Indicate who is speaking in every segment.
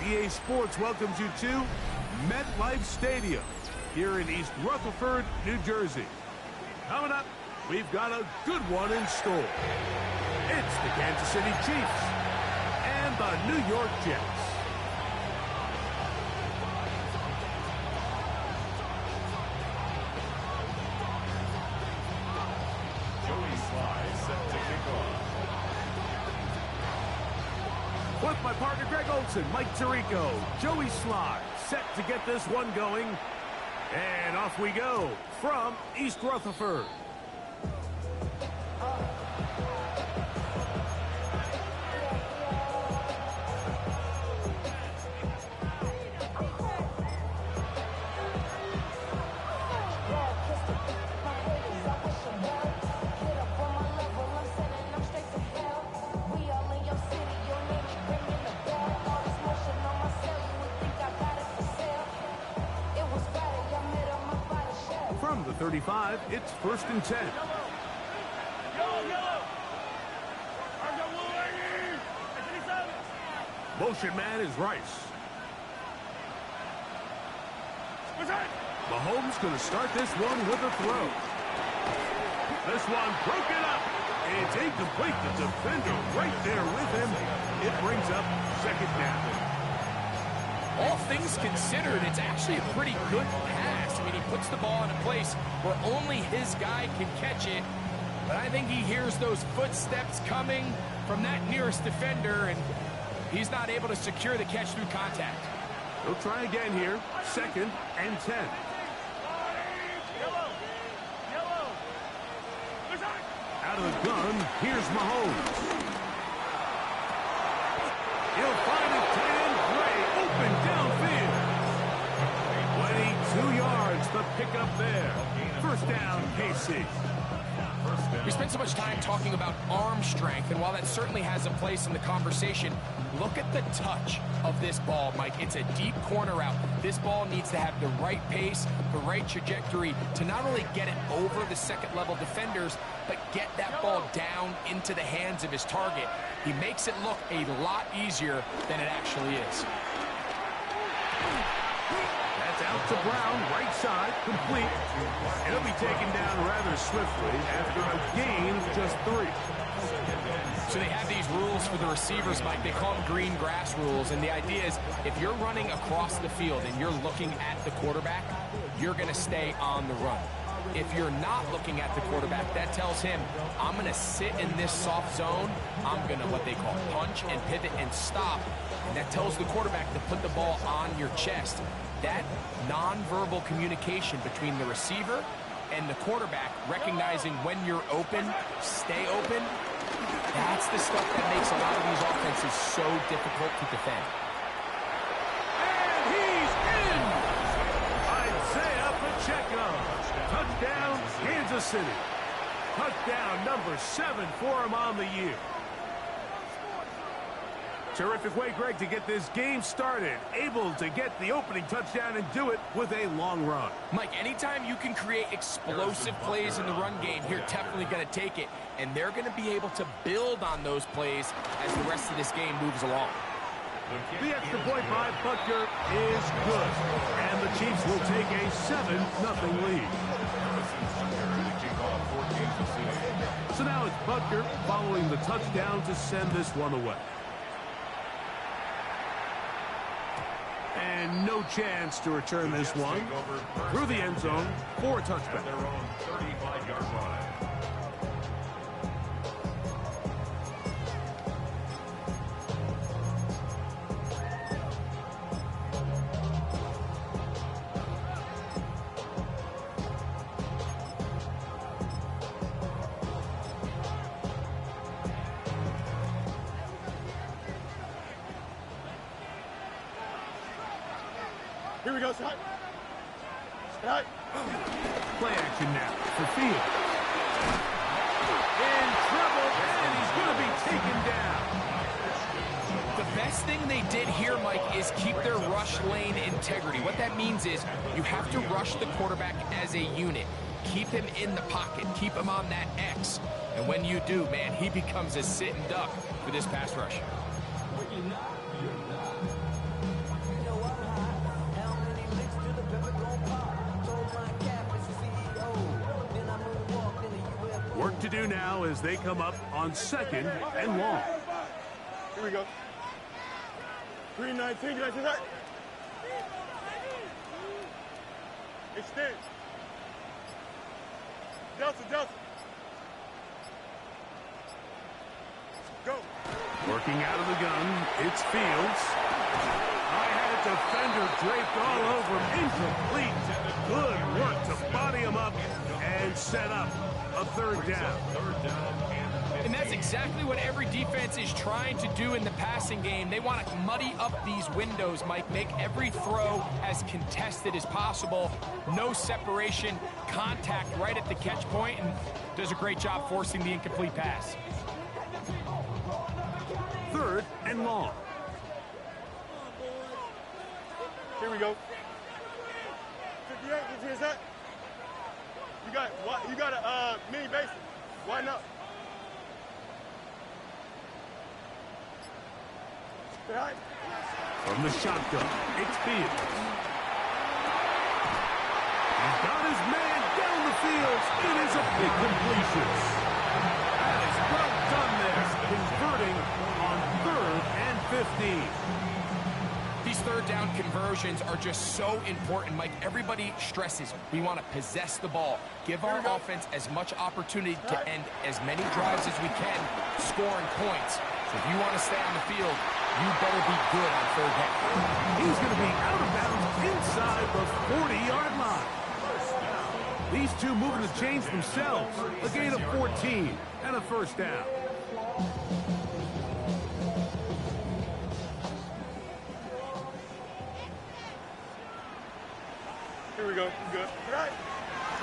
Speaker 1: EA Sports welcomes you to MetLife Stadium here in East Rutherford, New Jersey. Coming up, we've got a good one in store. It's the Kansas City Chiefs and the New York Jets. With my partner Greg Olson, Mike Tirico, Joey Sly, set to get this one going. And off we go from East Rutherford. From the 35, it's 1st and 10. Motion man is Rice. Mahomes going to start this one with a throw. This one broken up. It's incomplete. The defender right there with him. It brings up 2nd down.
Speaker 2: All things considered, it's actually a pretty good pass. I mean, he puts the ball in a place where only his guy can catch it. But I think he hears those footsteps coming from that nearest defender, and he's not able to secure the catch through contact.
Speaker 1: He'll try again here. 2nd and 10. Out of the gun, here's Mahomes. He'll find it, Tan Gray, open downfield. 22 yards, the pickup there. 1st down, KC.
Speaker 2: We spent so much time talking about arm strength, and while that certainly has a place in the conversation, look at the touch of this ball, Mike. It's a deep corner route. This ball needs to have the right pace, the right trajectory to not only get it over the 2nd-level defenders, but get that ball down into the hands of his target. He makes it look a lot easier than it actually is.
Speaker 1: That's out to Brown, right side, complete. He'll be taken down rather swiftly after a gain of just 3.
Speaker 2: So they have these rules for the receivers, Mike. They call them green grass rules, and the idea is if you're running across the field and you're looking at the quarterback, you're going to stay on the run. If you're not looking at the quarterback, that tells him, I'm going to sit in this soft zone. I'm going to, what they call, punch and pivot and stop. And that tells the quarterback to put the ball on your chest. That nonverbal communication between the receiver and the quarterback, recognizing when you're open, stay open, that's the stuff that makes a lot of these offenses so difficult to defend.
Speaker 1: And he's in! Isaiah Pacheco. Touchdown, Kansas City. Touchdown number 7 for him on the year. Terrific way, Greg, to get this game started. Able to get the opening touchdown and do it with a long run.
Speaker 2: Mike, anytime you can create explosive plays in the run game, you're definitely going to take it. And they're going to be able to build on those plays as the rest of this game moves along.
Speaker 1: The extra point by Butker is good. And the Chiefs will take a 7-0 lead. So now it's Butker following the touchdown to send this one away. And no chance to return this one through the end zone for a touchback.
Speaker 3: Their own 35-yard line.
Speaker 4: Here we go, Scott. Scott.
Speaker 1: Play action now for Field. In trouble, and he's going to be taken down.
Speaker 2: The best thing they did here, Mike, is keep their rush lane integrity. What that means is you have to rush the quarterback as a unit. Keep him in the pocket. Keep him on that X. And when you do, man, he becomes a sitting duck for this pass rush.
Speaker 1: to do now as they come up on 2nd and long.
Speaker 4: Here we go. 319, you guys see that? Extend. Delta, Delta. Go.
Speaker 1: Working out of the gun, it's Fields. I had a defender draped all over him. Incomplete. Good work to body him up and set up a 3rd down.
Speaker 2: And that's exactly what every defense is trying to do in the passing game. They want to muddy up these windows, Mike, make every throw as contested as possible. No separation, contact right at the catch point, and does a great job forcing the incomplete pass.
Speaker 1: 3rd and long.
Speaker 4: Here we go. 58, you see that? You got a mini basic. Why not? Right.
Speaker 1: From the shotgun, it's Fields. He's got his man down the field. It is a big completion. That is well done there, converting on 3rd and 15.
Speaker 2: These 3rd down conversions are just so important, Mike. Everybody stresses we want to possess the ball, give our offense as much opportunity to end as many drives as we can, scoring points. So if you want to stay on the field, you better be good on 3rd down.
Speaker 1: He's going to be out of bounds inside the 40-yard line. These two moving the chains themselves. A gain of 14 and a 1st down.
Speaker 4: Here we go. You good? Right.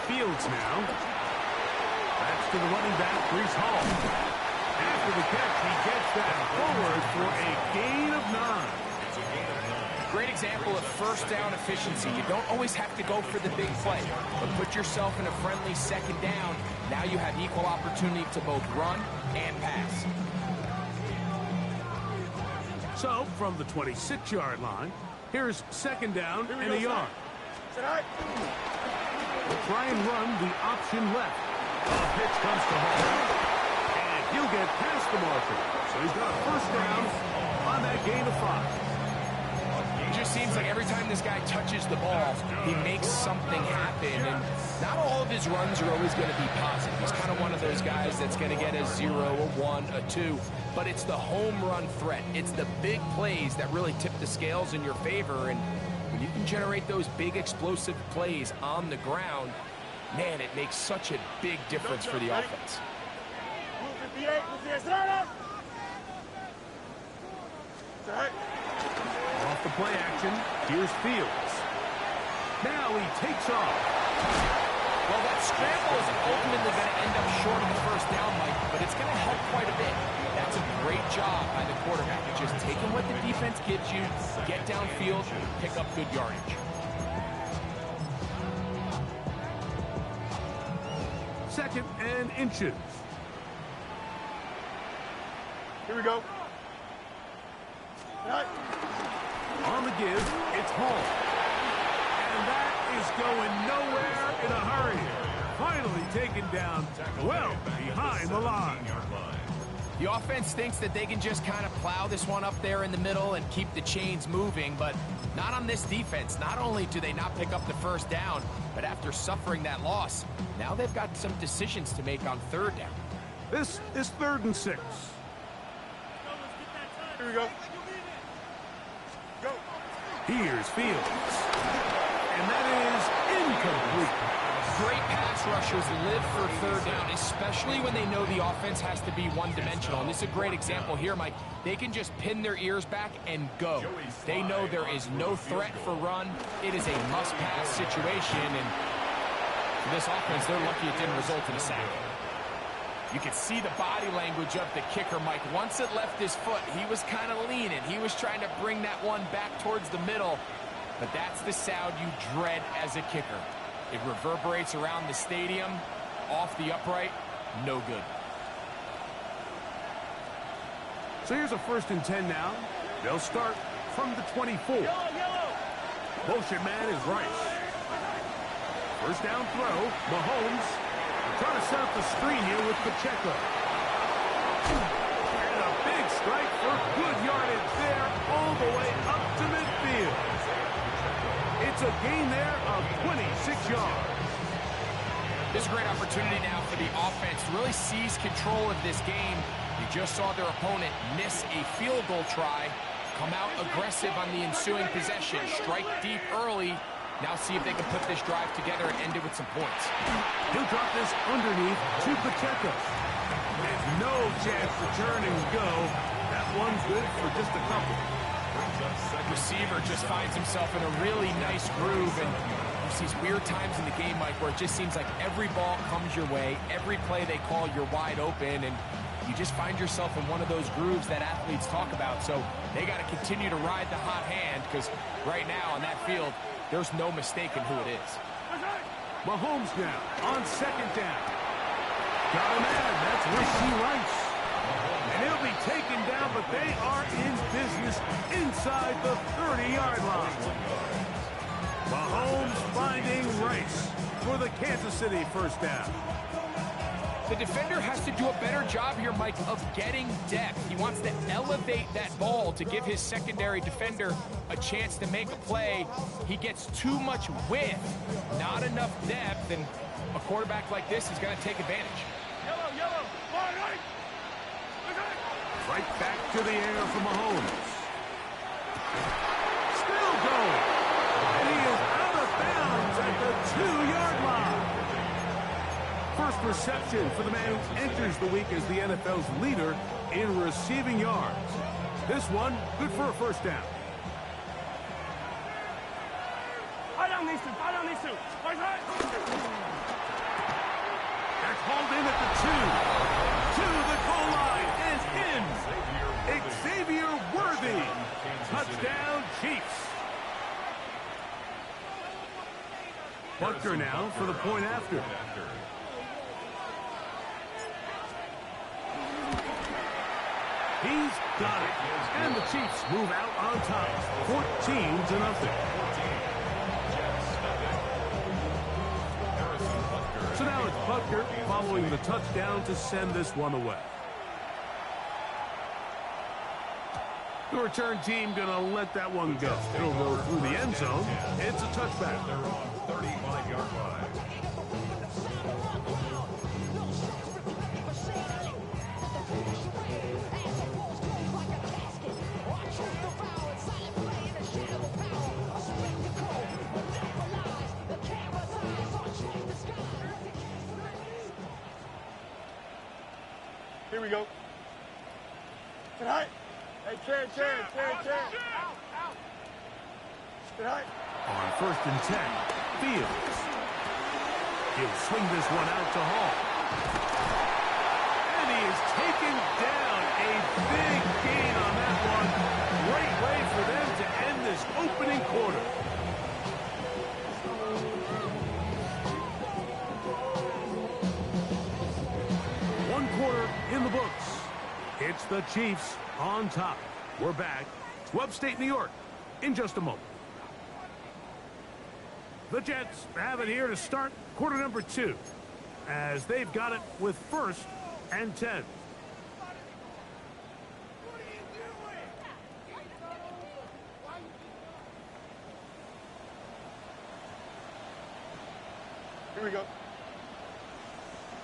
Speaker 1: Fields now. That's to the running back, Brees Hall. After the catch, he gets that forward for a gain of 9.
Speaker 2: Great example of 1st down efficiency. You don't always have to go for the big play, but put yourself in a friendly 2nd down. Now you have equal opportunity to both run and pass.
Speaker 1: So, from the 26-yard line, here's 2nd down and a yard. We'll try and run the option left. A pitch comes to Hall. And he'll get past the marker. So he's got a 1st down on that gain of 5.
Speaker 2: It just seems like every time this guy touches the ball, he makes something happen. And not all of his runs are always going to be positive. He's kind of one of those guys that's going to get a 0, a 1, a 2. But it's the home run threat. It's the big plays that really tip the scales in your favor. And when you can generate those big explosive plays on the ground, man, it makes such a big difference for the offense.
Speaker 4: 58,
Speaker 1: Off the play action, here's Fields. Now he takes off.
Speaker 2: Well, that scramble is ultimately going to end up short of the 1st down, Mike, but it's going to help quite a bit. That's a great job by the quarterback. Just taking what the defense gives you, get downfield, pick up good yardage.
Speaker 1: 2nd and inches.
Speaker 4: Here we go. Right.
Speaker 1: On the give, it's Hall. And that is going nowhere in a hurry. Finally taken down well behind the line.
Speaker 2: The offense thinks that they can just kind of plow this one up there in the middle and keep the chains moving, but not on this defense. Not only do they not pick up the 1st down, but after suffering that loss, now they've got some decisions to make on 3rd down.
Speaker 1: This is 3rd and 6.
Speaker 4: Here we go. Go.
Speaker 1: Here's Fields. And that is incomplete.
Speaker 2: Great pass rushers live for 3rd down, especially when they know the offense has to be one-dimensional. And this is a great example here, Mike. They can just pin their ears back and go. They know there is no threat for run. It is a must-pass situation, and for this offense, they're lucky it didn't result in a sack. You can see the body language of the kicker, Mike. Once it left his foot, he was kind of leaning. He was trying to bring that one back towards the middle. But that's the sound you dread as a kicker. It reverberates around the stadium, off the upright, no good.
Speaker 1: So here's a 1st and 10 now. They'll start from the 24. Motion man is Rice. 1st down throw, Mahomes. Trying to set up the screen here with Pacheco. And a big strike for good yardage there all the way up to midfield. It's a gain there of 26 yards.
Speaker 2: This is a great opportunity now for the offense to really seize control of this game. You just saw their opponent miss a field goal try, come out aggressive on the ensuing possession, strike deep early. Now see if they can put this drive together and end it with some points.
Speaker 1: He'll drop this underneath to Pacheco. There's no chance to turn and go. That one's good for just a couple.
Speaker 2: Receiver just finds himself in a really nice groove, and there's these weird times in the game, Mike, where it just seems like every ball comes your way, every play they call, you're wide open, and you just find yourself in one of those grooves that athletes talk about. So they got to continue to ride the hot hand, because right now on that field, there's no mistaking who it is.
Speaker 1: Mahomes now on second down. Got a man. That's Rasheed Rice. And he'll be taken down, but they are in business inside the 30-yard line. Mahomes finding Rice for the Kansas City first down.
Speaker 2: The defender has to do a better job here, Mike, of getting depth. He wants to elevate that ball to give his secondary defender a chance to make a play. He gets too much width, not enough depth, and a quarterback like this is going to take advantage.
Speaker 4: Yellow. Right.
Speaker 1: Right back to the air for Mahomes. Still going. And he is out of bounds at the 2-yard line. First reception for the man who enters the week as the NFL's leader in receiving yards. This one, good for a first down. That's hauled in at the 2. To the goal line and in. Xavier Worthy. Touchdown, Chiefs. Butker now for the point after. He's got it. And the Chiefs move out on top. 14-0. So now it's Butker following the touchdown to send this one away. The return team going to let that one go. It'll go through the end zone. It's a touchback.
Speaker 3: They're on 35-yard line.
Speaker 4: Here we go. Get high. Hey, Chad. Get high.
Speaker 1: On 1st and 10, Fields. He'll swing this one out to Hall. And he is taken down. A big gain on that one. Great way for them to end this opening quarter. One quarter in the books. It's the Chiefs on top. We're back to upstate New York in just a moment. The Jets have it here to start quarter number 2 as they've got it with 1st and 10.
Speaker 4: Here we go.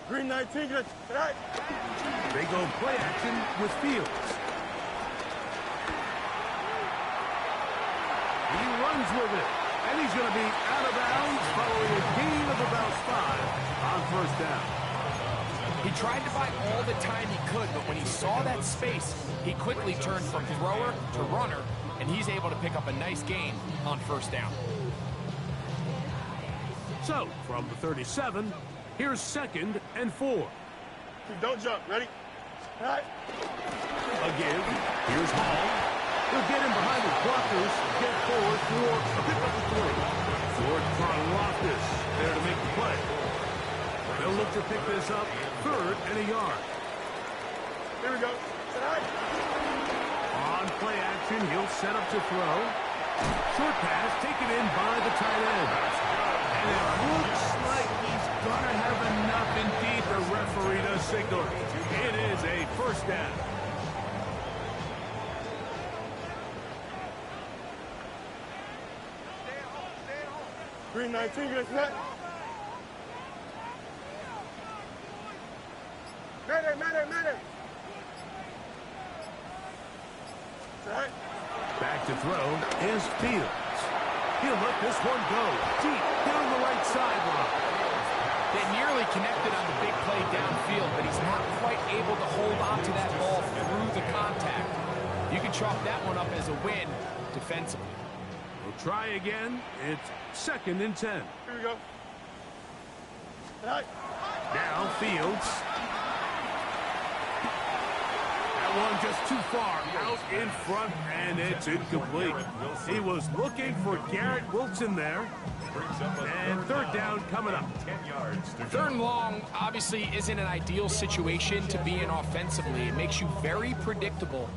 Speaker 4: Green 19, get high.
Speaker 1: They go play action with Fields. He runs with it. And he's going to be out of bounds following a gain of about 5 on 1st down.
Speaker 2: He tried to buy all the time he could, but when he saw that space, he quickly turned from thrower to runner, and he's able to pick up a nice gain on 1st down.
Speaker 1: So, from the 37, here's 2nd and 4.
Speaker 4: Don't jump. Ready? Right.
Speaker 1: A give. Here's Hall. He'll get in behind his blockers, get forward for a pickup of 3. George Karlaftis there to make the play. They'll look to pick this up 3rd and a yard.
Speaker 4: Here we go. Right.
Speaker 1: On play action, he'll set up to throw. Short pass taken in by the tight end. And it looks like he's gonna have enough indeed. The referee does signal. It is a first down.
Speaker 4: Green 19, get that. Madden.
Speaker 1: Back to throw is Fields. He'll let this one go deep down the right sideline.
Speaker 2: They nearly connected on the big play downfield, but he's not quite able to hold on to that ball through the contact. You can chalk that one up as a win defensively.
Speaker 1: We'll try again. It's 2nd and 10.
Speaker 4: Here we go.
Speaker 1: Now Fields. That one just too far out in front, and it's incomplete. He was looking for Garrett Wilson there. And 3rd down coming up.
Speaker 3: 10 yards.
Speaker 2: 3rd and long obviously isn't an ideal situation to be in offensively. It makes you very predictable,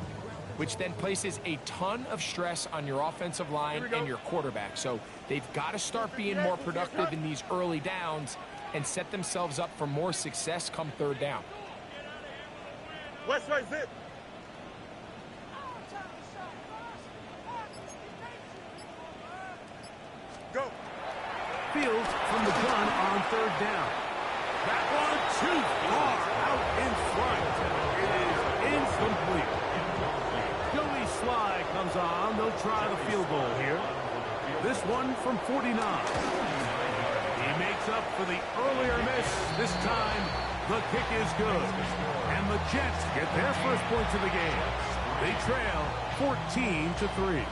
Speaker 2: which then places a ton of stress on your offensive line and your quarterback. So they've got to start being more productive in these early downs and set themselves up for more success come 3rd down.
Speaker 4: West right zip. Go.
Speaker 1: Fields from the gun on 3rd down. That one too far out in front. It is incomplete. Joey Sly comes on. They'll try the field goal here. This one from 49. He makes up for the earlier miss. This time, the kick is good. And the Jets get their first points of the game. They trail 14-3.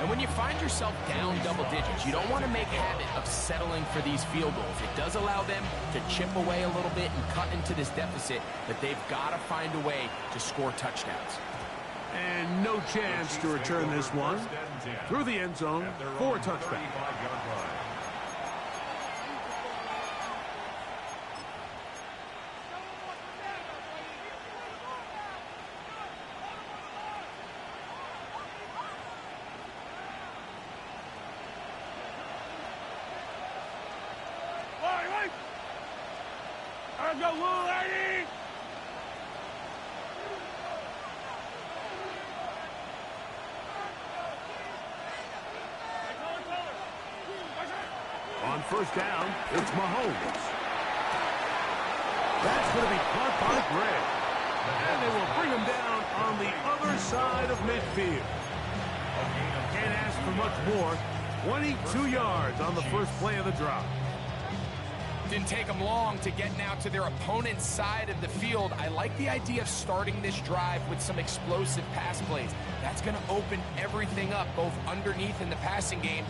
Speaker 2: And when you find yourself down double digits, you don't want to make habit of settling for these field goals. It does allow them to chip away a little bit and cut into this deficit, but they've got to find a way to score touchdowns.
Speaker 1: And no chance to return this one through the end zone for a touchback.
Speaker 4: Let's go, little lady!
Speaker 1: On 1st down, it's Mahomes. That's going to be caught by Gray. And they will bring him down on the other side of midfield. Can't ask for much more. 22 yards on the first play of the drive.
Speaker 2: Didn't take them long to get now to their opponent's side of the field. I like the idea of starting this drive with some explosive pass plays. That's going to open everything up, both underneath in the passing game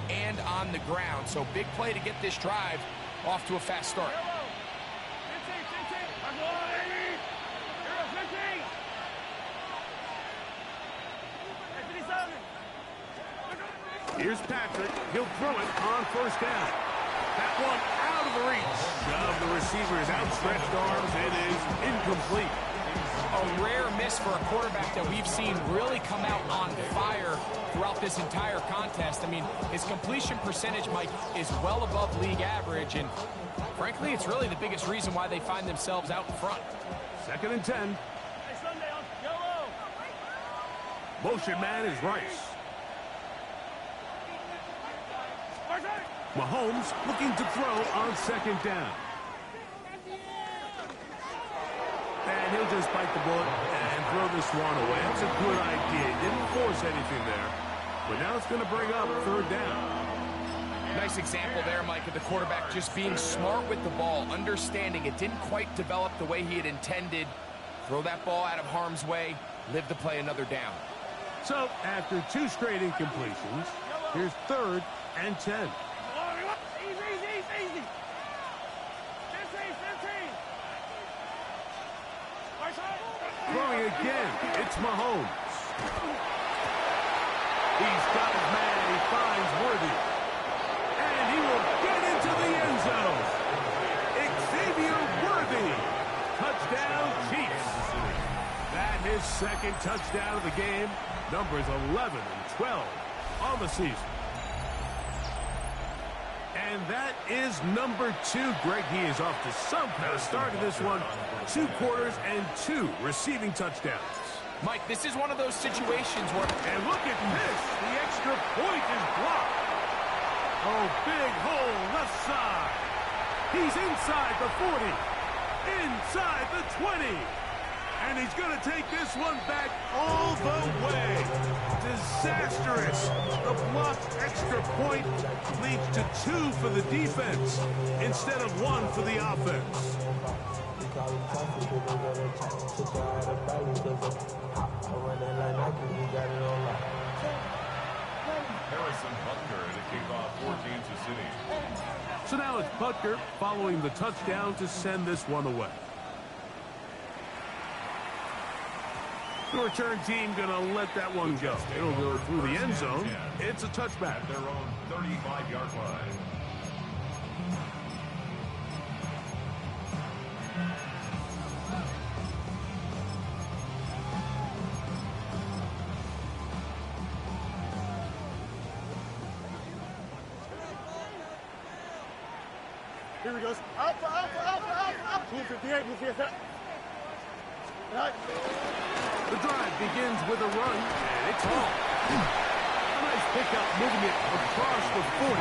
Speaker 2: and on the ground. So big play to get this drive off to a fast start.
Speaker 1: Here's Patrick. He'll throw it on 1st down. That one out of the reach of the receiver's outstretched arms. It is incomplete.
Speaker 2: A rare miss for a quarterback that we've seen really come out on fire throughout this entire contest. I mean, his completion percentage, Mike, is well above league average, and frankly, it's really the biggest reason why they find themselves out in front.
Speaker 1: 2nd and 10. Motion man is Rice. Mahomes looking to throw on 2nd down. And he'll just bite the bullet and throw this one away. It's a good idea. He didn't force anything there. But now it's going to bring up 3rd down.
Speaker 2: Nice example there, Mike, of the quarterback just being smart with the ball, understanding it didn't quite develop the way he had intended. Throw that ball out of harm's way, live to play another down.
Speaker 1: So, after 2 straight incompletions, here's 3rd and 10.
Speaker 4: Easy. 15.
Speaker 1: Throwing again, it's Mahomes. He's got his man, he finds Worthy. And he will get into the end zone. Xavier Worthy. Touchdown, Chiefs. That his 2nd touchdown of the game. Numbers 11 and 12 on the season. And that is number 2. Greg, he is off to some kind of start to this one. 2 quarters and 2 receiving touchdowns.
Speaker 2: Mike, this is one of those situations where...
Speaker 1: And look at this. The extra point is blocked. Oh, big hole left side. He's inside the 40. Inside the 20. And he's going to take this one back all the way. Disastrous. The blocked extra point leads to 2 for the defense instead of 1 for the offense.
Speaker 3: Harrison Butker to kick off for Kansas City.
Speaker 1: So now it's Butker following the touchdown to send this one away. The return team going to let that one go. It'll go through the end zone. It's a touchback.
Speaker 3: At their own 35-yard line.
Speaker 4: Here he goes. Out. 258. Right.
Speaker 1: The drive begins with a run, and it's off. A nice pickup moving it across the 40.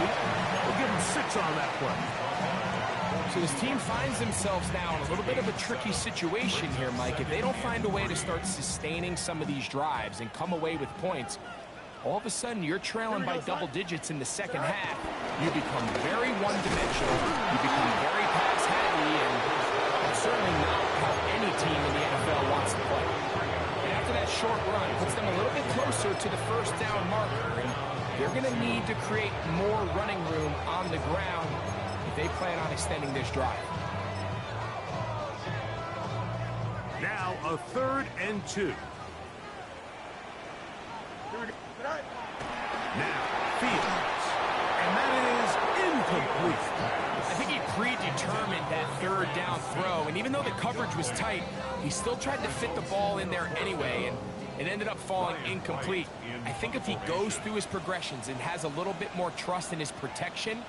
Speaker 1: We'll give him 6 on that play.
Speaker 2: So this team finds themselves now in a little bit of a tricky situation here, Mike. If they don't find a way to start sustaining some of these drives and come away with points, all of a sudden you're trailing by double digits in the second half. You become very one-dimensional. You become very pass-heavy, and certainly not how any team in the NFL wants to play. And after that short run, puts them a little bit closer to the first down marker, and they're going to need to create more running room on the ground if they plan on extending this drive.
Speaker 1: Now a 3rd and 2. Now Fields, and that is incomplete.
Speaker 2: I think he predetermined that 3rd down throw, and even though the coverage was tight, he still tried to fit the ball in there anyway, and it ended up falling incomplete. I think if he goes through his progressions and has a little bit more trust in his protection,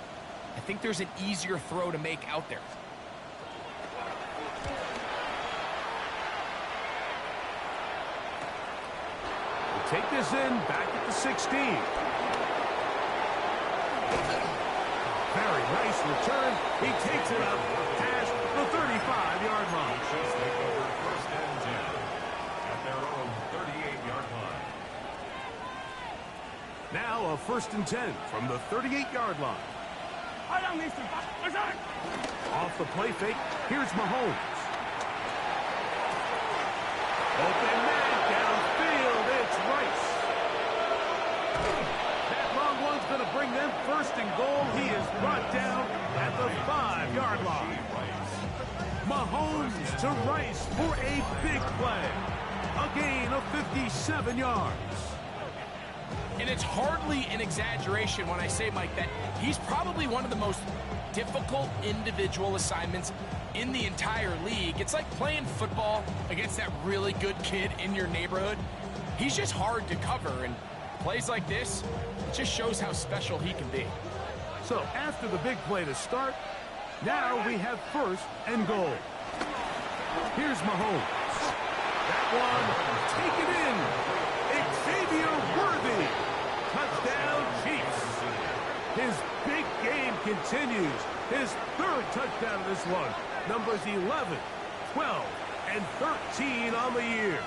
Speaker 2: I think there's an easier throw to make out there.
Speaker 1: We'll take this in back at the 16. Very nice return. He takes it up past the 35-yard line.
Speaker 3: Take over 1st and 10 at their own 38-yard line.
Speaker 1: Now a 1st and 10 from the 38-yard line. Off the play fake, here's Mahomes. Open man downfield, it's Rice. That long one's going to bring them 1st and goal. He is brought down at the 5-yard line. Mahomes to Rice for a big play. A gain of 57 yards.
Speaker 2: And it's hardly an exaggeration when I say, Mike, that he's probably one of the most difficult individual assignments in the entire league. It's like playing football against that really good kid in your neighborhood. He's just hard to cover, and plays like this just shows how special he can be.
Speaker 1: So after the big play to start, now we have 1st and goal. Here's Mahomes. That one taken in. Xavier Worthy. Touchdown Chiefs. His big game continues. His 3rd touchdown of this one. Numbers 11, 12, and 13 on the year.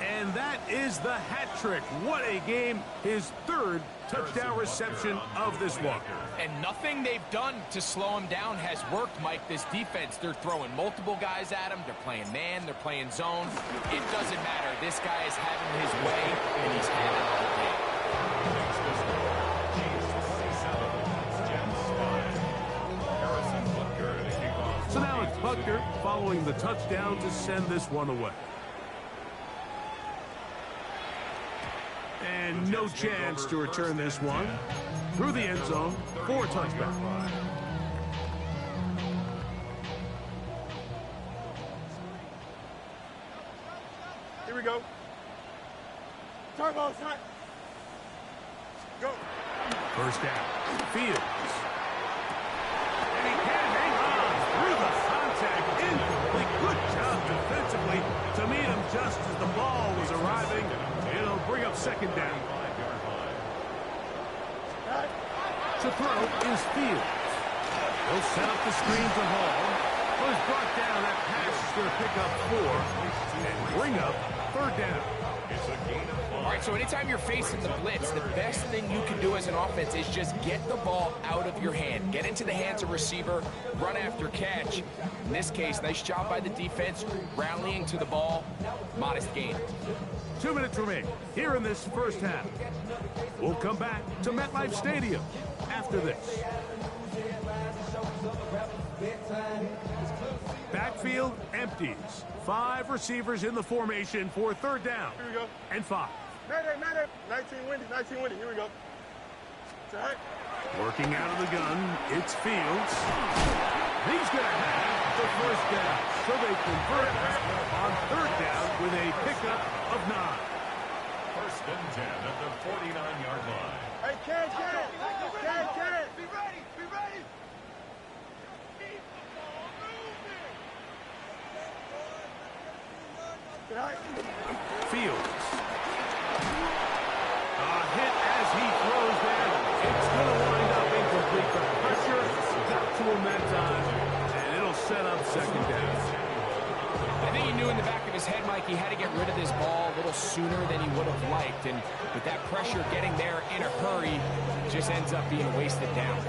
Speaker 1: And that is the hat trick. What a game. His 3rd touchdown reception of this one.
Speaker 2: And nothing they've done to slow him down has worked, Mike. This defense, they're throwing multiple guys at him. They're playing man. They're playing zone. It doesn't matter. This guy is having his way, and he's having the game.
Speaker 1: So now it's Butker following the touchdown to send this one away. And no chance to return this one through the end zone for a touchback.
Speaker 4: Here we go. Turbo, shot. Go.
Speaker 1: First down. Fields. And he can't hang on through the contact. Incomplete. Good job defensively to meet him just as the ball was arriving. It'll bring up second down. To throw is Fields. He'll set up the screen to Hall. Was brought down. That pass is going to pick up 4 and bring up third down.
Speaker 2: All right, so anytime you're facing the blitz, the best thing you can do as an offense is just get the ball out of your hand. Get into the hands of receiver, run after catch. In this case, nice job by the defense, rallying to the ball. Modest gain.
Speaker 1: 2 minutes remain here in this first half. We'll come back to MetLife Stadium after this. Backfield empties. 5 receivers in the formation for third down.
Speaker 4: Here we go.
Speaker 1: And 5.
Speaker 4: Matter. 19 windy, 19 windy. Here we go. It's all right.
Speaker 1: Working out of the gun, it's Fields. He's going to have the first down. So they convert on third down with a pickup of 9.
Speaker 3: First and 10 at the 49-yard line.
Speaker 4: Hey, Ken. Be ready.
Speaker 1: Fields. A hit as he throws there. It's going to wind up incomplete. The pressure got to him that time, and it'll set up second down.
Speaker 2: I think he knew in the back of his head, Mike, he had to get rid of this ball a little sooner than he would have liked. And with that pressure getting there in a hurry, it just ends up being a wasted down.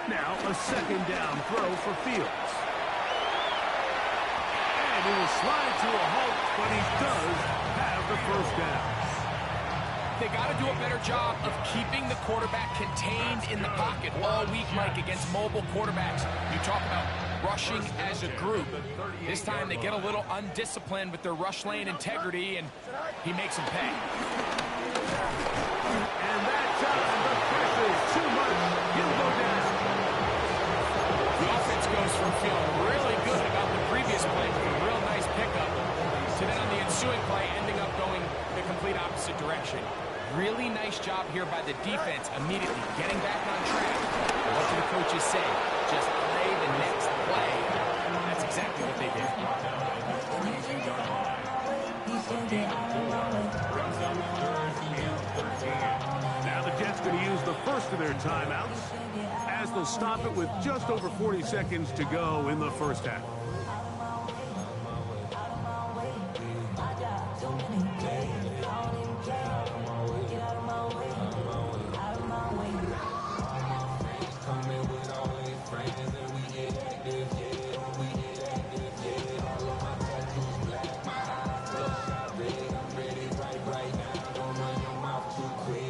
Speaker 1: Now a second down throw for Fields. And he will slide to a halt, but he does have the first down.
Speaker 2: They got to do a better job of keeping the quarterback contained in the pocket all week, Mike, against mobile quarterbacks. You talk about rushing as a group. This time they get a little undisciplined with their rush lane integrity, and he makes them pay.
Speaker 1: And that time, the pressure is too much. He'll go down.
Speaker 2: The offense goes from feeling really good about the previous play with a real nice pickup to then on the ensuing play ending up going the complete opposite direction. Really nice job here by the defense, immediately getting back on track. And what do the coaches say? Just play the next play. That's exactly what they did.
Speaker 1: Now the Jets going to use the first of their timeouts as they'll stop it with just over 40 seconds to go in the first half.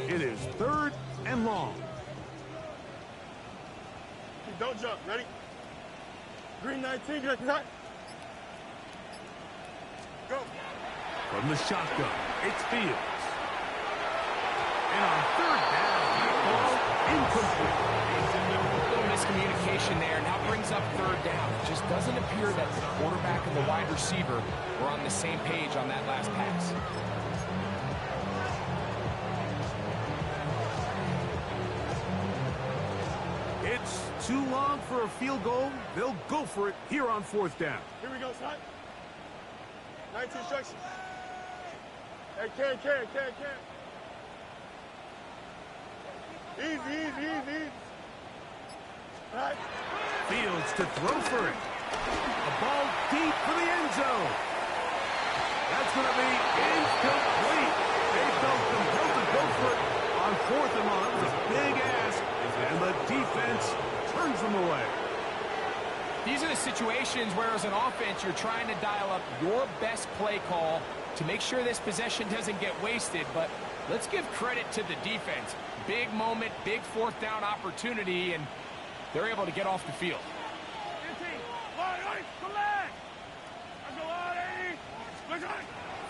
Speaker 1: It is third and long.
Speaker 4: Don't jump. Ready? Green 19. Good. Go.
Speaker 1: From the shotgun, it's Fields. And on third down, ball incomplete.
Speaker 2: A little miscommunication there, and now brings up third down. It just doesn't appear that the quarterback and the wide receiver were on the same page on that last pass.
Speaker 1: It's too long for a field goal. They'll go for it here on fourth down.
Speaker 4: Here we go, son. 19 instructions. Hey, Ken. Easy. All right.
Speaker 1: Fields to throw for it. A ball deep for the end zone. That's going to be incomplete. They felt compelled to go for it on fourth and long. That was a big ask, and the defense turns them away.
Speaker 2: These are the situations where, as an offense, you're trying to dial up your best play call to make sure this possession doesn't get wasted. But let's give credit to the defense. Big moment, big fourth down opportunity, and they're able to get off the field.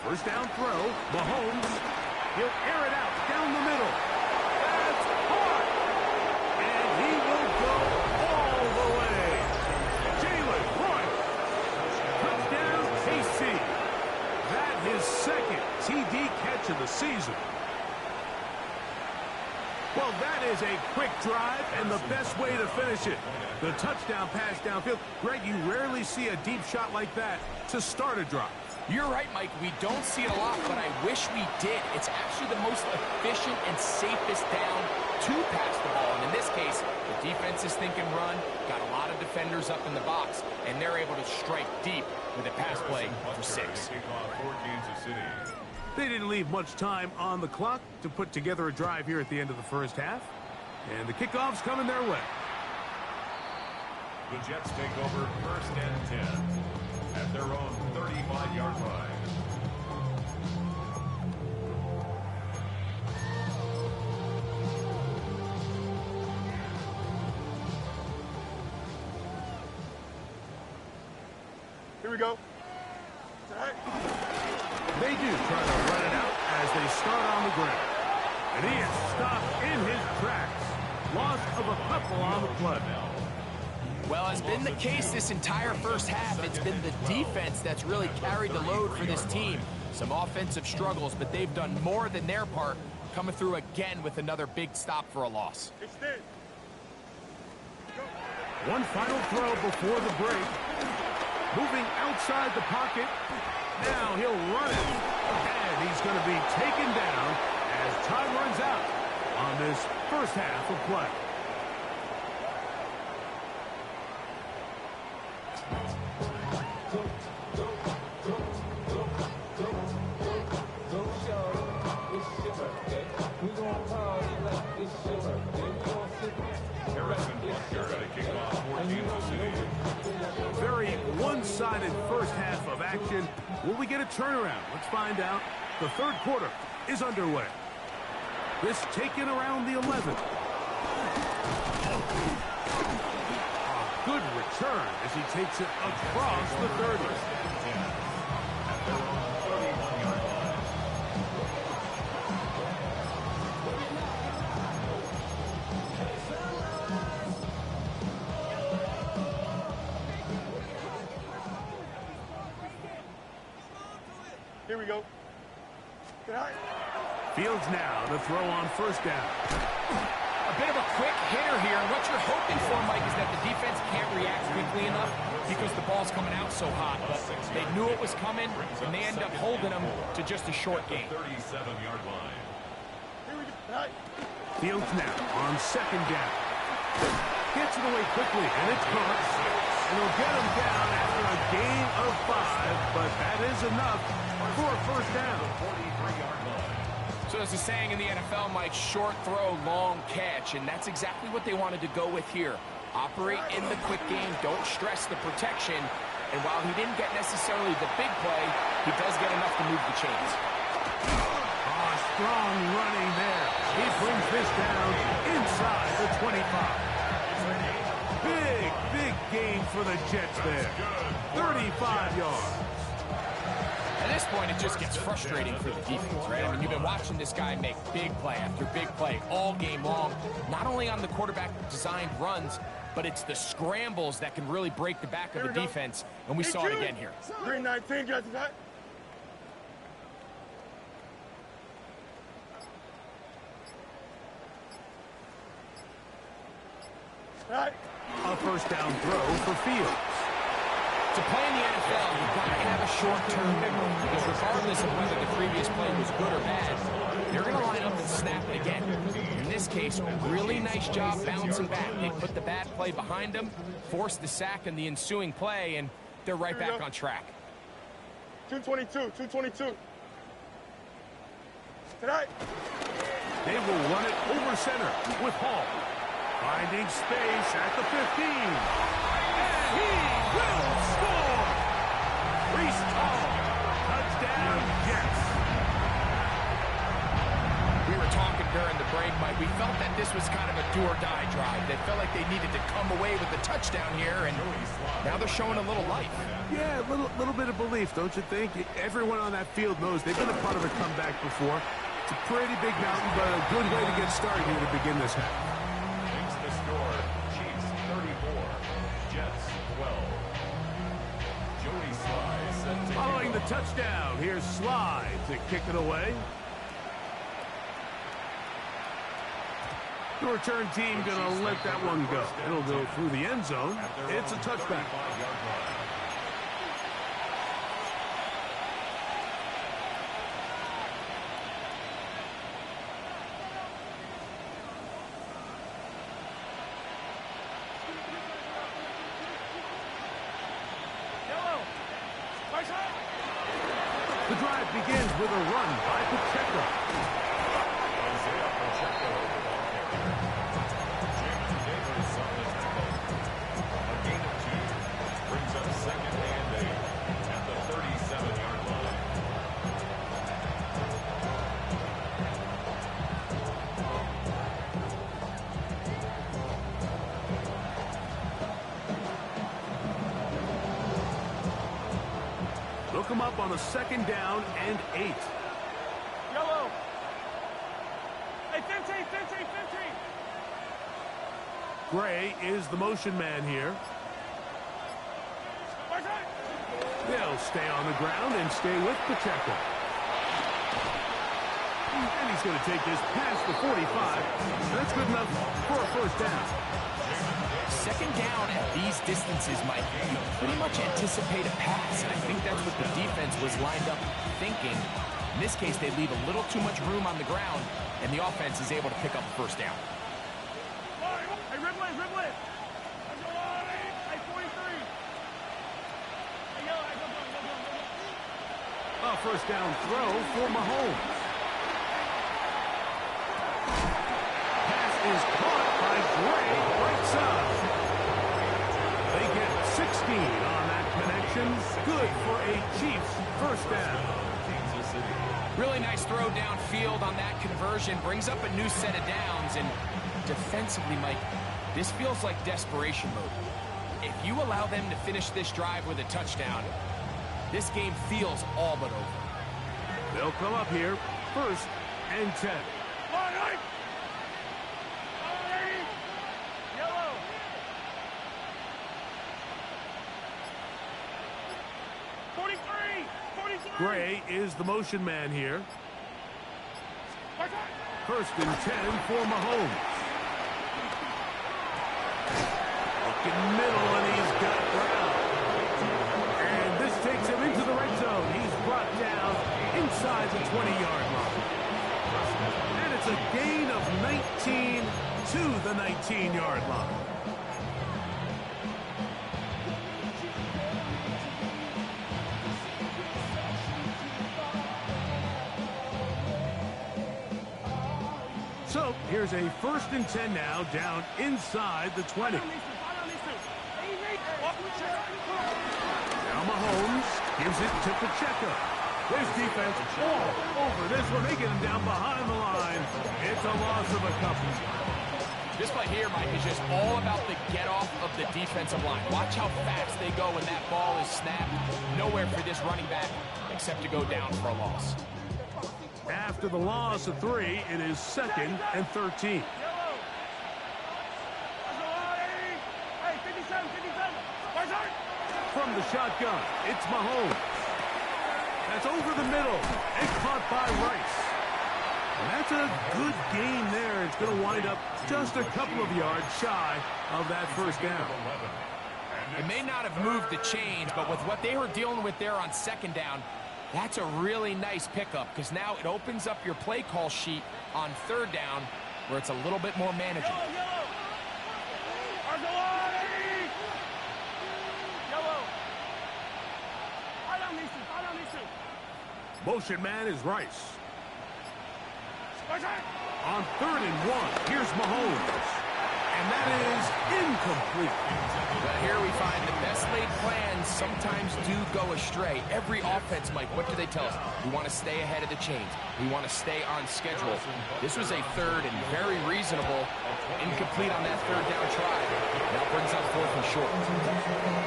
Speaker 1: First down throw, Mahomes. He'll air it out down the middle. That's caught. And he will go all the way. Jalen Royal. Touchdown, KC. That is second TD catch of the season. Well, that is a quick drive and the best way to finish it. The touchdown pass downfield. Greg, you rarely see a deep shot like that to start a drive.
Speaker 2: You're right, Mike. We don't see it a lot, but I wish we did. It's actually the most efficient and safest down to pass the ball. And in this case, the defense is thinking run, got a lot of defenders up in the box, and they're able to strike deep with a pass play for 6.
Speaker 1: They didn't leave much time on the clock to put together a drive here at the end of the first half. And the kickoff's coming their way.
Speaker 3: The Jets take over 1st and 10 at their own 35-yard line.
Speaker 4: Here we go. All right.
Speaker 1: They do try to run it out as they start on the ground. And he is stopped in his tracks. Loss of a couple on the play.
Speaker 2: Well, as been the case this entire first half, it's been the defense that's really carried the load for this team. Some offensive struggles, but they've done more than their part, coming through again with another big stop for a loss.
Speaker 4: Extend.
Speaker 1: One final throw before the break. Moving outside the pocket. Now he'll run it. And he's going to be taken down as time runs out on this first half of play. Very one-sided first half of action. Will we get a turnaround? Let's find out. The third quarter is underway. This taken around the 11. A good return as he takes it across the 30.
Speaker 4: Here we go.
Speaker 1: Fields now to throw on first down.
Speaker 2: A bit of a quick hitter here. What you're hoping for, Mike, is that the defense can't react quickly enough because the ball's coming out so hot. But they knew it was coming, and they end up holding them to just a short gain.
Speaker 3: 37-yard line.
Speaker 4: Here we go.
Speaker 1: Fields now on second down. Gets it away quickly, and it's caught. And he'll get him down after a gain of 5, but that is enough for a first down.
Speaker 3: 43-yard line.
Speaker 2: So there's a saying in the NFL, Mike, short throw, long catch, and that's exactly what they wanted to go with here. Operate in the quick game, don't stress the protection, and while he didn't get necessarily the big play, he does get enough to move the chains.
Speaker 1: Oh, strong running there. He brings this down inside the 25. Big gain for the Jets there. 35 yards.
Speaker 2: At this point, it just gets frustrating for the defense, right? I mean, you've been watching this guy make big play after big play all game long, not only on the quarterback-designed runs, but it's the scrambles that can really break the back of the defense, and we saw it again here.
Speaker 4: 319, guys.
Speaker 1: A first down throw for Fields.
Speaker 2: To play in the NFL, you've got to have a short-term memory, because regardless of whether the previous play was good or bad, you're going to line up and snap it again. In this case, a really nice job bouncing back. They put the bad play behind them, forced the sack in the ensuing play, and they're right back on track.
Speaker 4: 222. Tonight.
Speaker 1: They will run it over center with Hall. Finding space at the 15. And he will score! Reese Hall. Touchdown, Jets.
Speaker 2: We were talking during the break, Mike. We felt that this was kind of a do-or-die drive. They felt like they needed to come away with a touchdown here, and now they're showing a little life.
Speaker 1: Yeah, a little bit of belief, don't you think? Everyone on that field knows they've been a part of a comeback before. It's a pretty big mountain, but a good way to get started here to begin this half.
Speaker 3: Makes the score. Chiefs 34, Jets 12. Joey Sly sends it.
Speaker 1: Following scoring the touchdown. Here's Slide to kick it away. The return team going to let that one go. It'll go through the end zone. It's a touchback. The drive begins with a run by Pacheco.
Speaker 3: A gain of 2 brings up second and 8 at the 37-yard line.
Speaker 1: Look him up on a second down and 8.
Speaker 4: Yellow. Hey, 15, 15, 15.
Speaker 1: Gray is the motion man here. They'll stay on the ground and stay with Pacheco. And he's going to take this past the 45. That's good enough for a first down.
Speaker 2: Second down at these distances, Mike, you pretty much anticipate a pass, and I think that's what the defense was lined up thinking. In this case, they leave a little too much room on the ground, and the offense is able to pick up a first down.
Speaker 4: Hey, Ripley. Hey, 43. Hey, Yellow, go.
Speaker 1: A first down throw for Mahomes. Pass is caught by Gray, right side. They get 16 on that connection. Good for a Chiefs first down.
Speaker 2: Really nice throw downfield on that conversion. Brings up a new set of downs, and defensively, Mike, this feels like desperation mode. If you allow them to finish this drive with a touchdown, this game feels all but over.
Speaker 1: They'll come up here, first and 10.
Speaker 4: Yellow.
Speaker 1: Gray is the motion man here. First and 10 for Mahomes. Looking middle, and he's got Brown. And this takes him into the red zone. He's brought down inside the 20-yard line. And it's a gain of 19 to the 19-yard line. So here's a first and 10 now, down inside the 20. Now Mahomes gives it to Pacheco. There's defense all over this one. They get him down behind the line. It's a loss of a couple.
Speaker 2: This play here, Mike, is just all about the get-off of the defensive line. Watch how fast they go when that ball is snapped. Nowhere for this running back except to go down for a loss.
Speaker 1: After the loss of 3, it is second and 13. From the shotgun, it's Mahomes. That's over the middle and caught by Rice. And that's a good gain there. It's going to wind up just a couple of yards shy of that first down.
Speaker 2: It may not have moved the chains, but with what they were dealing with there on second down, that's a really nice pickup, because now it opens up your play call sheet on third down where it's a little bit more manageable.
Speaker 1: Motion man is Rice. On third and 1, here's Mahomes. And that is incomplete.
Speaker 2: But here we find the best laid plans sometimes do go astray. Every offense, Mike, what do they tell us? We want to stay ahead of the chains. We want to stay on schedule. This was a third and very reasonable. Incomplete on that third down try. Now brings up fourth and short.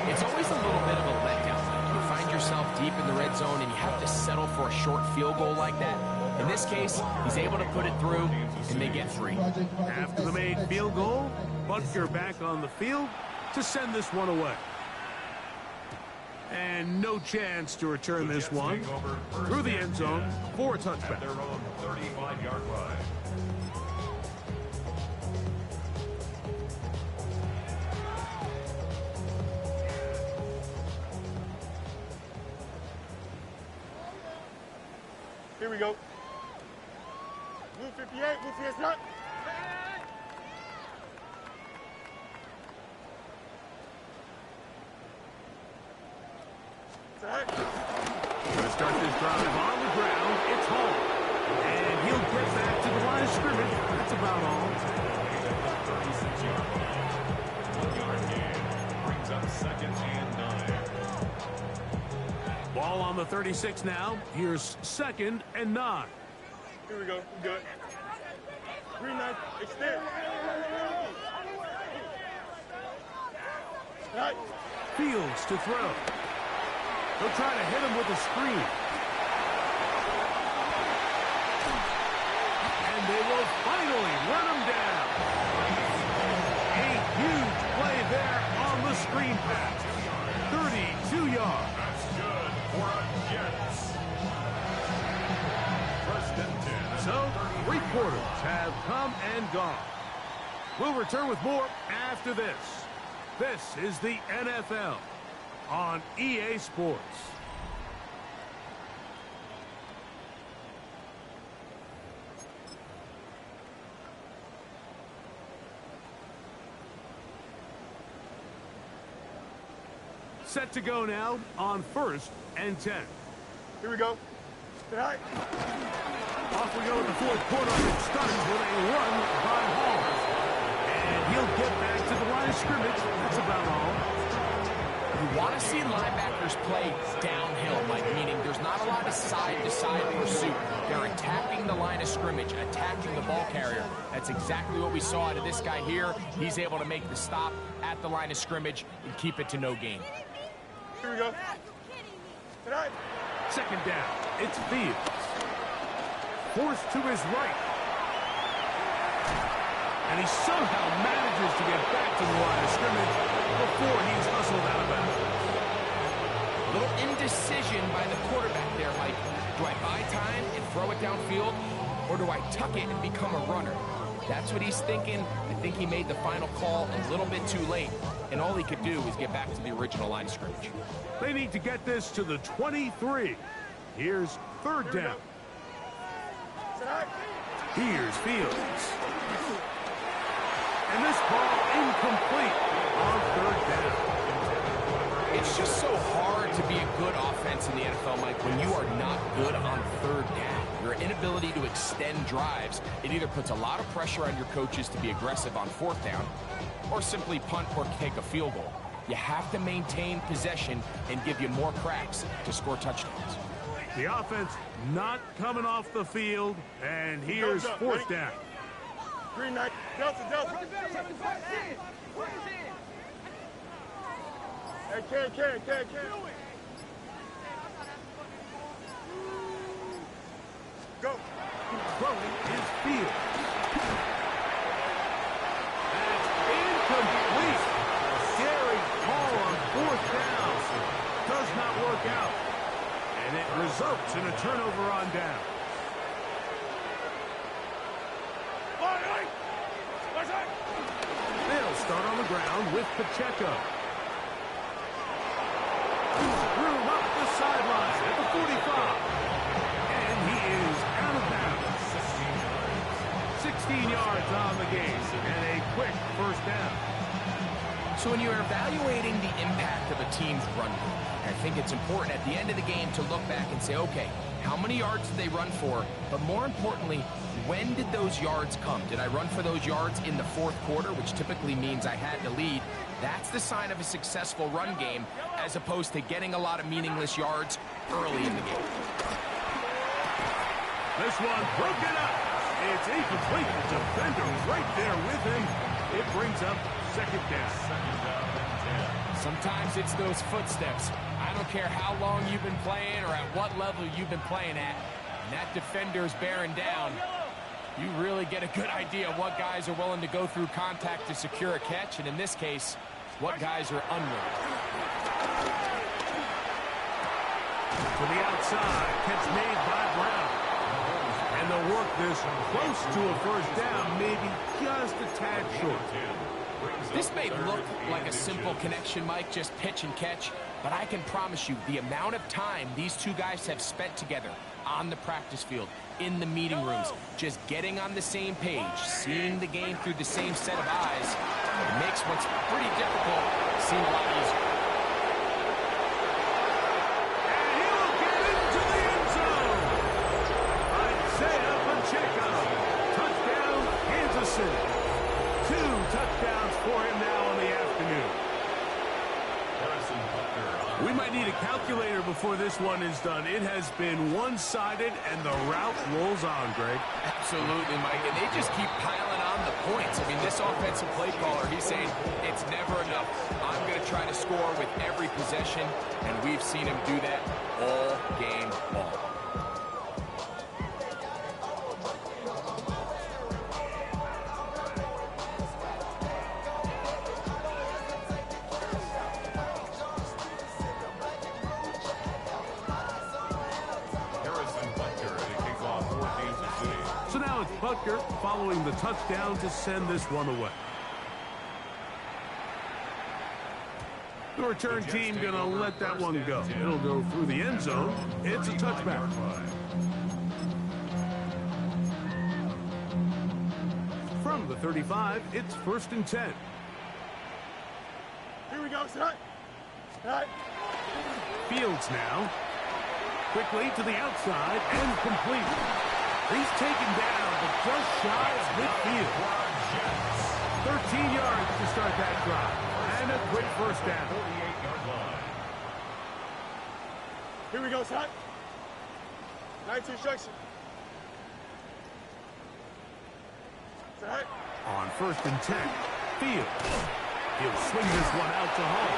Speaker 2: It's always a little bit of a letdown. You find yourself deep in the red zone and you have to settle for a short field goal like that. In this case, he's able to put it through, and they get 3.
Speaker 1: After the made field goal, Butker back on the field to send this one away. And no chance to return this one through the end zone for a touchback.
Speaker 3: At their own 35-yard line.
Speaker 4: Here we go. Blue 58, blue 58, stop.
Speaker 1: Going to start this drive on the ground. It's home. And he'll get back to the line of scrimmage. That's about all.
Speaker 3: 36-yard line. 1-yard gain. Brings up 2nd and 9.
Speaker 1: Ball on the 36 now. Here's 2nd and 9.
Speaker 4: Here we go. Good. Green knife. Extend. Right.
Speaker 1: Fields to throw. They'll try to hit him with a screen. And they will finally run him down. A huge play there on the screen pass. 32 yards.
Speaker 3: That's good for a Jets. 1st and 10.
Speaker 1: So, 3 quarters have come and gone. We'll return with more after this. This is the NFL on EA Sports. Set to go now on 1st and 10.
Speaker 4: Here we go. Right.
Speaker 1: Off we go in the 4th quarter. It starts with a run by Hall. And he'll get back to the line of scrimmage. That's about all.
Speaker 2: You want to see linebackers play downhill, Mike, meaning there's not a lot of side-to-side pursuit. They're attacking the line of scrimmage, attacking the ball carrier. That's exactly what we saw out of this guy here. He's able to make the stop at the line of scrimmage and keep it to no gain.
Speaker 4: Here we go. Right.
Speaker 1: 2nd down. It's Fields. Forced to his right. And he somehow manages to get back to the line of scrimmage before he's hustled out of bounds.
Speaker 2: A little indecision by the quarterback there, Mike. Do I buy time and throw it downfield, or do I tuck it and become a runner? That's what he's thinking. I think he made the final call a little bit too late, and all he could do was get back to the original line of scrimmage.
Speaker 1: They need to get this to the 23. Here's 3rd down. Here's Fields. And this ball incomplete on 3rd down.
Speaker 2: It's just so hard to be a good offense in the NFL, Mike, when you are not good on 3rd down. Your inability to extend drives, it either puts a lot of pressure on your coaches to be aggressive on 4th down or simply punt or take a field goal. You have to maintain possession and give you more cracks to score touchdowns.
Speaker 1: The offense not coming off the field, and here's 4th down.
Speaker 4: Green knife. Delta, Delta. Hey, can. Go.
Speaker 1: Throwing is Fields. That's incomplete. Scary call on 4th down. Does not work out. And it results in a turnover on down. They'll start on the ground with Pacheco. Threw up the sideline at the 45. And he is out of bounds. 16 yards on the game and a quick 1st down.
Speaker 2: So when you're evaluating the impact of a team's run game, I think it's important at the end of the game to look back and say, okay, how many yards did they run for? But more importantly, when did those yards come? Did I run for those yards in the 4th quarter, which typically means I had to lead? That's the sign of a successful run game, as opposed to getting a lot of meaningless yards early in the game.
Speaker 1: This one broken up. It's incomplete. The defender right there with him. It brings up 2nd down.
Speaker 2: Sometimes it's those footsteps. I don't care how long you've been playing or at what level you've been playing at. And that defender's bearing down. You really get a good idea of what guys are willing to go through contact to secure a catch, and in this case, what guys are unwilling.
Speaker 1: To the outside. Catch made by Brown. And they'll work this close to a first down, maybe just a tad short.
Speaker 2: This may look like a simple connection, Mike, just pitch and catch, but I can promise you the amount of time these two guys have spent together on the practice field, in the meeting rooms, just getting on the same page, seeing the game through the same set of eyes, it makes what's pretty difficult seem a lot easier.
Speaker 1: And he'll get into the end zone. Isaiah Pacheco. Touchdown, Kansas City. 2 touchdowns for him now in the afternoon. We might need a calculator before this one is done. It has been one-sided, and the route rolls on, Greg.
Speaker 2: Absolutely, Mike, and they just keep piling on the points. I mean, this offensive play caller, he's saying it's never enough. I'm going to try to score with every possession, and we've seen him do that all game long.
Speaker 1: So now it's Butker following the touchdown to send this one away. The return team going to let that one go. It'll go through the end zone. It's a touchback. From the 35, it's 1st and 10.
Speaker 4: Here we go, son. Right.
Speaker 1: Fields now. Quickly to the outside and complete. He's taken down, but just shy of midfield. 13 yards to start that drive. And a quick first down.
Speaker 3: 48-yard line.
Speaker 4: Here we go, son. Nice instruction. It's all right.
Speaker 1: On 1st and 10, Fields. He'll swing this one out to Hall.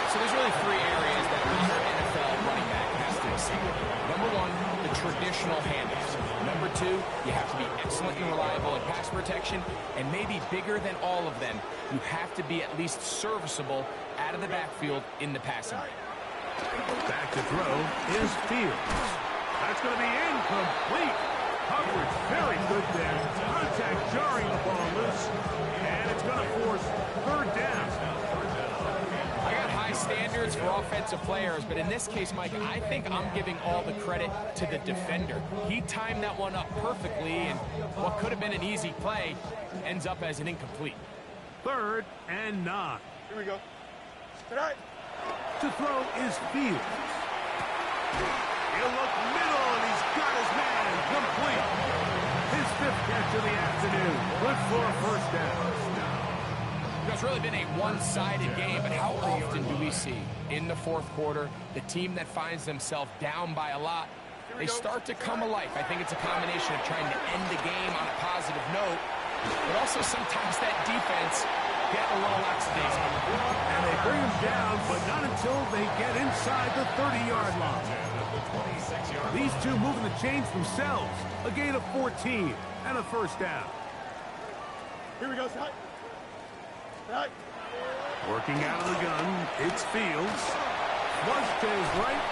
Speaker 2: So there's really 3 areas that modern NFL running back has to excel. Number 1, the traditional handoffs. Number 2, you have to be excellent and reliable in pass protection, and maybe bigger than all of them, you have to be at least serviceable out of the backfield in the passing game.
Speaker 1: Back to throw is Fields. That's going to be incomplete. Coverage very good there. Contact jarring the ball loose, and it's going to force 3rd down.
Speaker 2: I got high standards for offensive players, but in this case, Mike, I think I'm giving all the credit to the defender. He timed that one up perfectly, and what could have been an easy play ends up as an incomplete.
Speaker 1: 3rd and 9.
Speaker 4: Here we go. All right.
Speaker 1: To throw is Fields. He'll look middle, and he's got his man complete. His 5th catch of the afternoon. Good for a first down.
Speaker 2: It's really been a one-sided game, but how often do we see in the 4th quarter the team that finds themselves down by a lot, they start to come alive? I think it's a combination of trying to end the game on a positive note, but also sometimes that defense get a little lackadaisical.
Speaker 1: And they bring him down, but not until they get inside the 30-yard line. These two moving the chains themselves. A gain of 14 and a first down.
Speaker 4: Here we go, son. Right.
Speaker 1: Working out of the gun, it's Fields. Flush to his right.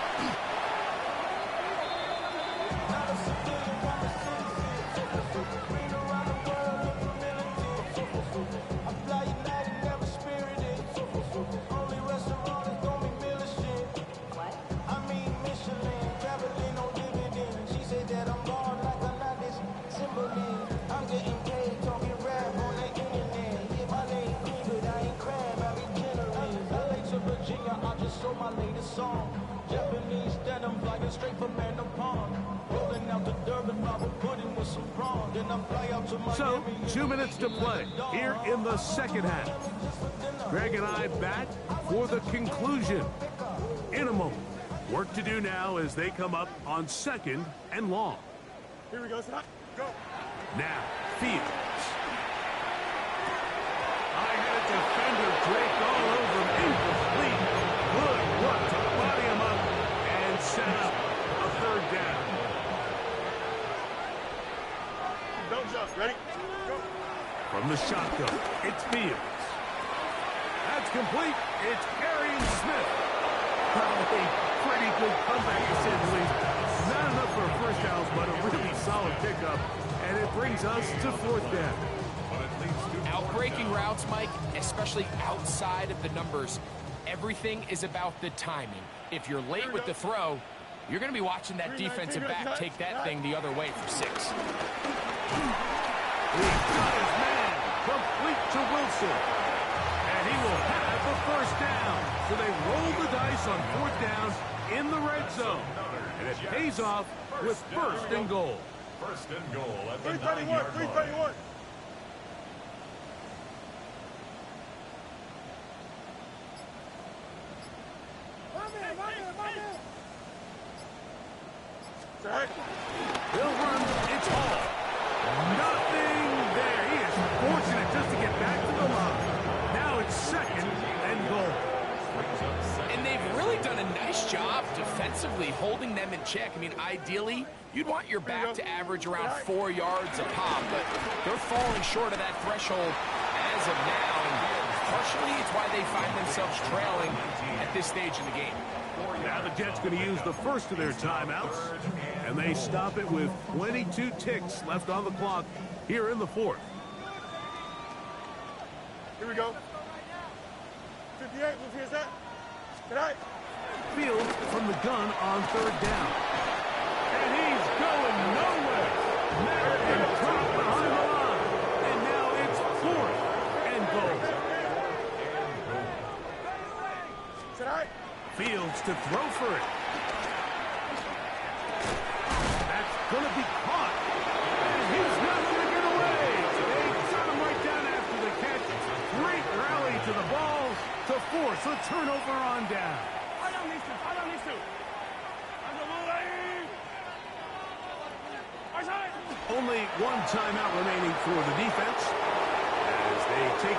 Speaker 1: So, 2 minutes to play here in the second half. Greg and I back for the conclusion in a moment. Work to do now as they come up on 2nd and long.
Speaker 4: Here we go, son. Go.
Speaker 1: Now, Fields. I-headed defender draped all over him. Incomplete. Good work to body him up and set up a 3rd down.
Speaker 4: Don't jump. Ready? Go.
Speaker 1: From the shotgun, it's Fields. That's complete. It's Arian Smith. Probably pretty good comeback, to say the least. Not enough for a first down, but a really solid pickup. And it brings us to fourth down.
Speaker 2: Outbreaking routes, Mike, especially outside of the numbers, everything is about the timing. If you're late with the throw, you're going to be watching that defensive back take that thing the other way for 6.
Speaker 1: He's got his man, complete to Wilson. And he will have the first down. So they roll the dice on fourth down in the red zone. And it pays off with first and goal.
Speaker 3: First and goal at the
Speaker 4: 331, 331.
Speaker 1: He'll run, it's all. Nothing there. He is fortunate just to get back to the line. Now it's second and goal.
Speaker 2: And they've really done a nice job defensively holding them in check. I mean, ideally, you'd want your back to average around 4 yards a pop, but they're falling short of that threshold as of now. And partially, it's why they find themselves trailing at this stage in the game.
Speaker 1: Now the Jets going to use the first of their timeouts, and they stop it with 22 ticks left on the clock here in the fourth.
Speaker 4: Here we go. 58, who is that? Tonight.
Speaker 1: Fields from the gun on third down. And he's going nowhere. Madden dropped behind the line. And now it's fourth and goal.
Speaker 4: Tonight.
Speaker 1: Fields to throw for it. That's going to be caught. And he's not going to get away. They shot him right down after the catch. Great rally to the ball to force a turnover on down. Only one timeout remaining for the defense as they take it.